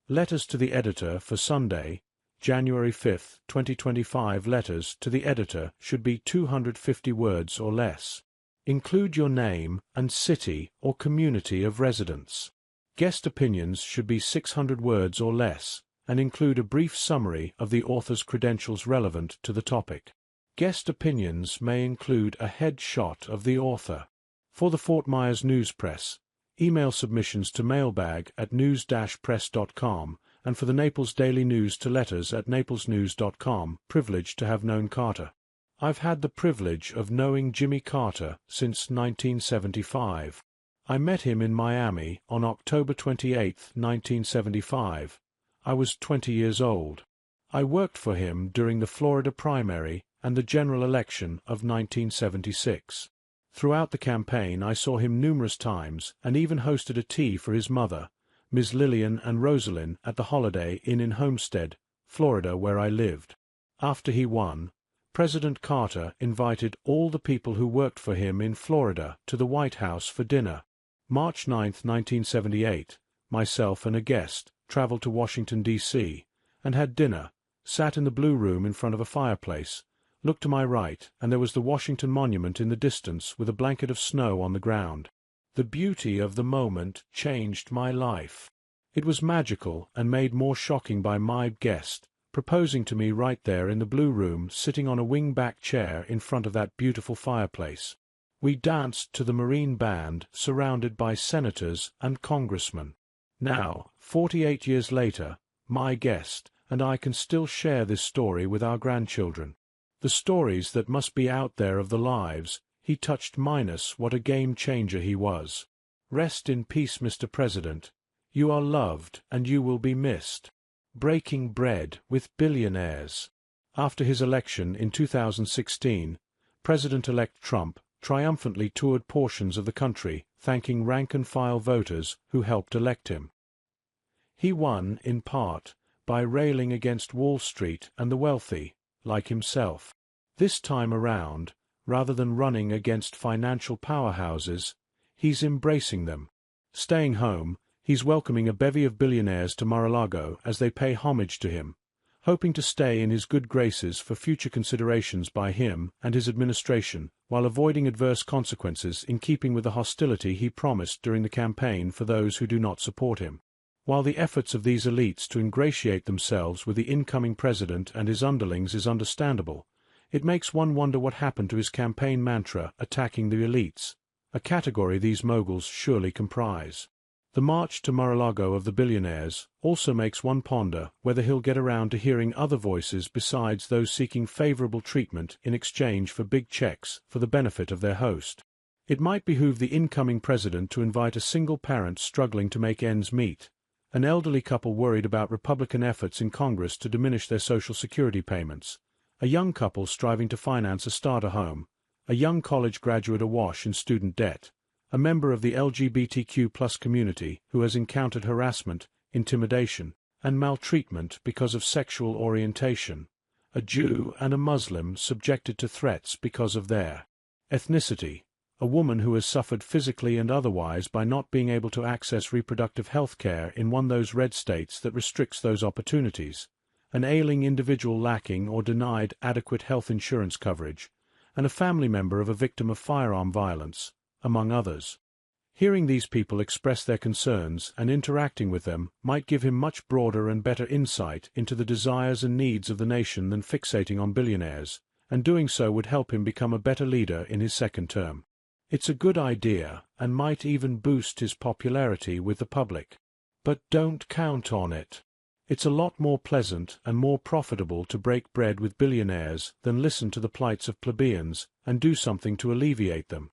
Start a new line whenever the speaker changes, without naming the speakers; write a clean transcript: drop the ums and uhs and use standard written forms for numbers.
Letters to the editor for Sunday, January 5, 2025. Letters to the editor should be 250 words or less. Include your name and city or community of residence. Guest opinions should be 600 words or less, and include a brief summary of the author's credentials relevant to the topic. Guest opinions may include a headshot of the author. For the Fort Myers News Press, email submissions to mailbag@news-press.com, and for the Naples Daily News to letters@naplesnews.com. Privileged to have known Carter. I've had the privilege of knowing Jimmy Carter since 1975. I met him in Miami on October 28, 1975. I was 20 years old. I worked for him during the Florida primary and the general election of 1976. Throughout the campaign I saw him numerous times and even hosted a tea for his mother, Ms. Lillian and Rosalind, at the Holiday Inn in Homestead, Florida, where I lived. After he won, President Carter invited all the people who worked for him in Florida to the White House for dinner. March 9, 1978, myself and a guest traveled to Washington, D.C., and had dinner, sat in the Blue Room in front of a fireplace, looked to my right, and there was the Washington Monument in the distance with a blanket of snow on the ground. The beauty of the moment changed my life. It was magical and made more shocking by my guest proposing to me right there in the Blue Room, sitting on a wing-back chair in front of that beautiful fireplace. We danced to the Marine Band, surrounded by senators and congressmen. Now, 48 years later, my guest and I can still share this story with our grandchildren. The stories that must be out there of the lives he touched, minus what a game-changer he was. Rest in peace, Mr. President. You are loved and you will be missed. Breaking bread with billionaires. After his election in 2016, President-elect Trump triumphantly toured portions of the country, thanking rank-and-file voters who helped elect him. He won, in part, by railing against Wall Street and the wealthy, like himself. This time around, rather than running against financial powerhouses, he's embracing them. Staying home, he's welcoming a bevy of billionaires to Mar-a-Lago as they pay homage to him, hoping to stay in his good graces for future considerations by him and his administration, while avoiding adverse consequences in keeping with the hostility he promised during the campaign for those who do not support him. While the efforts of these elites to ingratiate themselves with the incoming president and his underlings is understandable, it makes one wonder what happened to his campaign mantra, attacking the elites, a category these moguls surely comprise. The march to Mar-a-Lago of the billionaires also makes one ponder whether he'll get around to hearing other voices besides those seeking favorable treatment in exchange for big checks for the benefit of their host. It might behoove the incoming president to invite a single parent struggling to make ends meet, an elderly couple worried about Republican efforts in Congress to diminish their Social Security payments, a young couple striving to finance a starter home, a young college graduate awash in student debt, a member of the LGBTQ+ community who has encountered harassment, intimidation, and maltreatment because of sexual orientation, a Jew and a Muslim subjected to threats because of their ethnicity, a woman who has suffered physically and otherwise by not being able to access reproductive health care in one of those red states that restricts those opportunities, an ailing individual lacking or denied adequate health insurance coverage, and a family member of a victim of firearm violence, among others. Hearing these people express their concerns and interacting with them might give him much broader and better insight into the desires and needs of the nation than fixating on billionaires, and doing so would help him become a better leader in his second term. It's a good idea and might even boost his popularity with the public. But don't count on it. It's a lot more pleasant and more profitable to break bread with billionaires than listen to the plights of plebeians and do something to alleviate them.